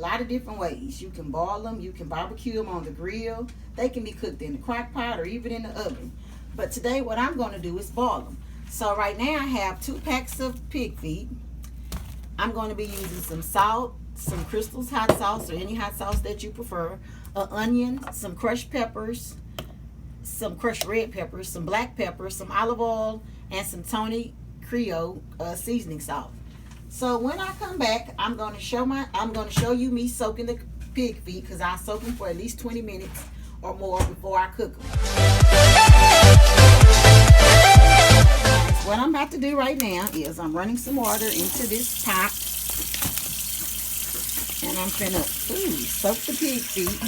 lot of different ways. You can boil them, you can barbecue them on the grill. They can be cooked in the crock pot or even in the oven. But today what I'm going to do is boil them. So right now I have 2 packs of pig feet. I'm going to be using some salt, some Crystal's hot sauce or any hot sauce that you prefer, an onion, some crushed peppers, some crushed red peppers, some black pepper, some olive oil, and some Tony Creole seasoning salt. So when I come back, I'm going to show you me soaking the pig feet, because I soak them for at least 20 minutes or more before I cook them. What I'm about to do right now is I'm running some water into this pot, and I'm finna soak the pig feet.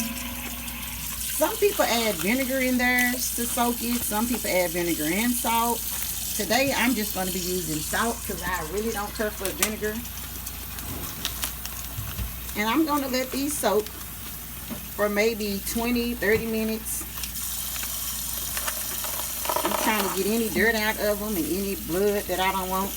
Some people add vinegar in theirs to soak it. Some people add vinegar and salt. Today I'm just going to be using salt because I really don't care for vinegar. And I'm going to let these soak for maybe 20-30 minutes. I'm trying to get any dirt out of them and any blood that I don't want.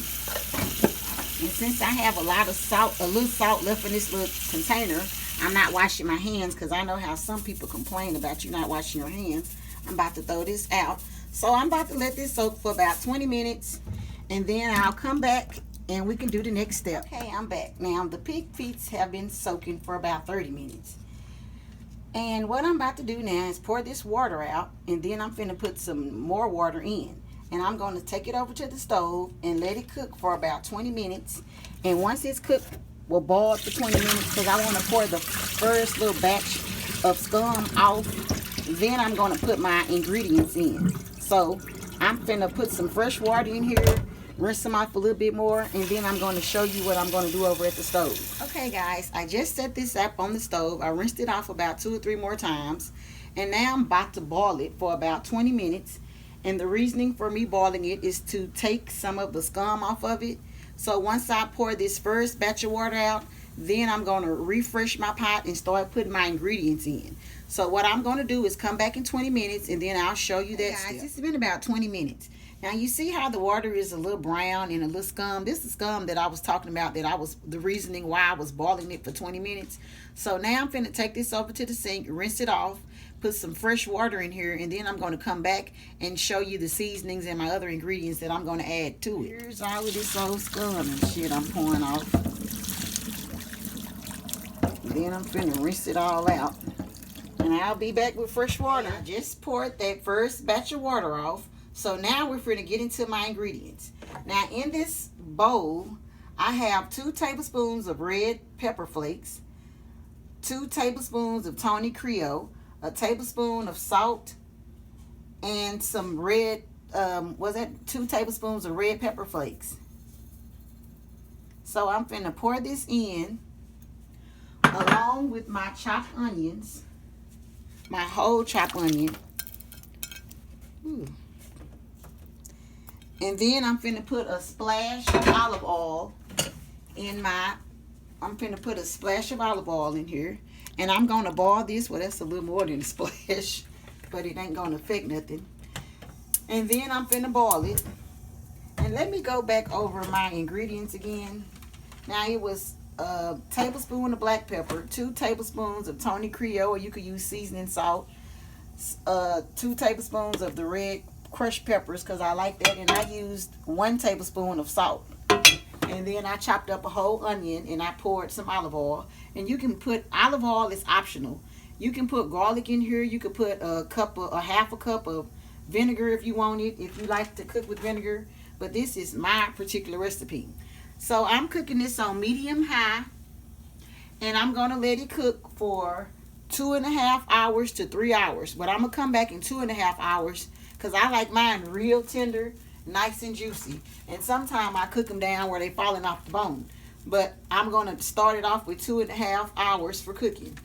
And since I have a little salt left in this little container, I'm not washing my hands because I know how some people complain about you not washing your hands. I'm about to throw this out. So I'm about to let this soak for about 20 minutes, and then I'll come back and we can do the next step. Okay, I'm back. Now the pig feet have been soaking for about 30 minutes. And what I'm about to do now is pour this water out, and then I'm finna put some more water in. And I'm going to take it over to the stove and let it cook for about 20 minutes. And once it's cooked, we'll boil for 20 minutes because I want to pour the first little batch of scum off. Then I'm going to put my ingredients in. So I'm finna put some fresh water in here, rinse them off a little bit more, and then I'm going to show you what I'm going to do over at the stove. Okay guys, I just set this up on the stove. I rinsed it off about 2 or 3 more times, and now I'm about to boil it for about 20 minutes. And the reasoning for me boiling it is to take some of the scum off of it. So once I pour this first batch of water out, then I'm going to refresh my pot and start putting my ingredients in. So what I'm going to do is come back in 20 minutes, and then I'll show you that. Guys, it's been about 20 minutes. Now you see how the water is a little brown and a little scum. This is scum that I was talking about, the reasoning why I was boiling it for 20 minutes. So now I'm finna take this over to the sink, rinse it off, put some fresh water in here, and then I'm going to come back and show you the seasonings and my other ingredients that I'm going to add to it. Here's all of this old scum and shit I'm pouring off. Then I'm finna rinse it all out, and I'll be back with fresh water. I just poured that first batch of water off. So now we're finna get into my ingredients. Now in this bowl, I have 2 tablespoons of red pepper flakes, 2 tablespoons of Tony Creole, a tablespoon of salt, and some red, 2 tablespoons of red pepper flakes. So I'm finna pour this in along with my chopped onions, my whole chopped onion. Ooh. And then I'm finna put a splash of olive oil in I'm finna put a splash of olive oil in here. And I'm gonna boil this. Well, that's a little more than a splash, but it ain't gonna affect nothing. And then I'm finna boil it. And let me go back over my ingredients again. Now it was a tablespoon of black pepper, 2 tablespoons of Tony Creole, or you could use seasoning salt, 2 tablespoons of the red crushed peppers because I like that, and I used 1 tablespoon of salt. And then I chopped up a whole onion and I poured some olive oil. And you can put olive oil, is optional. You can put garlic in here. You could put half a cup of vinegar if you want it, if you like to cook with vinegar. But this is my particular recipe. So I'm cooking this on medium high, and I'm gonna let it cook for 2.5 hours to 3 hours. But I'm gonna come back in 2.5 hours because I like mine real tender, nice and juicy. And sometimes I cook them down where they falling off the bone. But I'm going to start it off with 2.5 hours for cooking.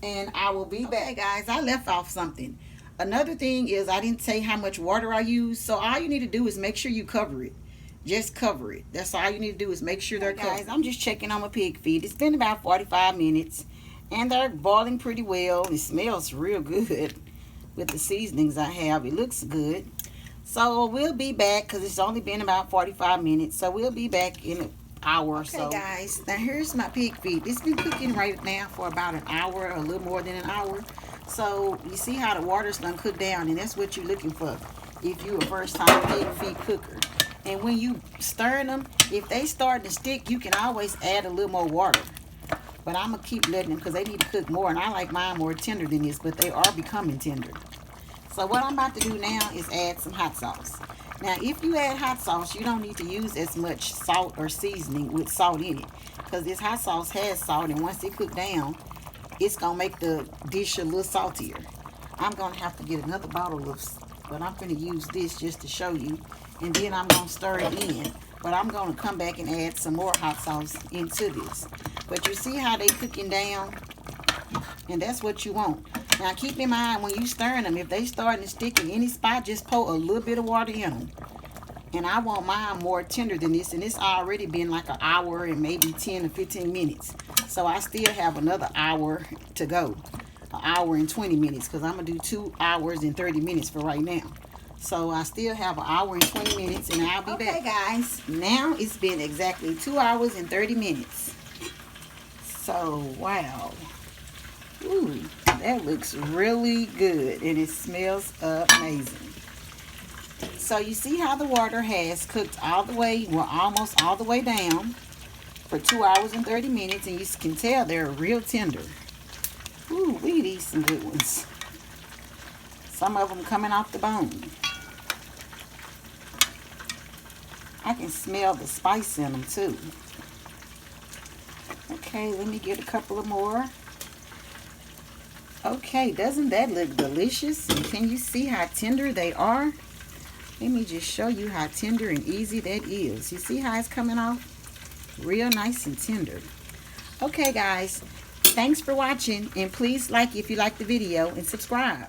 And I will be back. Okay, guys, I left off something. Another thing is I didn't say how much water I use. So all you need to do is make sure you cover it. Just cover it. That's all you need to do is make sure they're covered. Guys, I'm just checking on my pig feet. It's been about 45 minutes. And they're boiling pretty well. It smells real good with the seasonings I have. It looks good. So we'll be back because it's only been about 45 minutes. So we'll be back in hour or so. Okay, guys, now here's my pig feet. It's been cooking right now for about an hour, a little more than an hour. So you see how the water's done cooked down, and that's what you're looking for if you're a first-time pig feet cooker. And when you stirring them, if they start to stick, you can always add a little more water. But I'm going to keep letting them because they need to cook more. And I like mine more tender than this, but they are becoming tender. So what I'm about to do now is add some hot sauce. Now, if you add hot sauce, you don't need to use as much salt or seasoning with salt in it. Because this hot sauce has salt, and once it cook down, it's going to make the dish a little saltier. I'm going to have to get another bottle of, but I'm going to use this just to show you. And then I'm going to stir it in. But I'm going to come back and add some more hot sauce into this. But you see how they cooking down? And that's what you want. Now keep in mind when you stirring them, if they starting to stick in any spot, just pour a little bit of water in them. And I want mine more tender than this. And it's already been like an hour and maybe 10 or 15 minutes. So I still have another hour to go. An hour and 20 minutes. Because I'm going to do 2 hours and 30 minutes for right now. So I still have an hour and 20 minutes and I'll be back. Okay, guys. Now it's been exactly 2 hours and 30 minutes. So, wow. Ooh, that looks really good. And it smells amazing. So you see how the water has cooked all the way, well, almost all the way down for 2 hours and 30 minutes. And you can tell they're real tender. Ooh, we eat some good ones. Some of them coming off the bone. I can smell the spice in them too. Okay, let me get a couple of more. Okay, doesn't that look delicious? And can you see how tender they are? Let me just show you how tender and easy that is. You see how it's coming off? Real nice and tender. Okay, guys. Thanks for watching. And please like if you like the video and subscribe.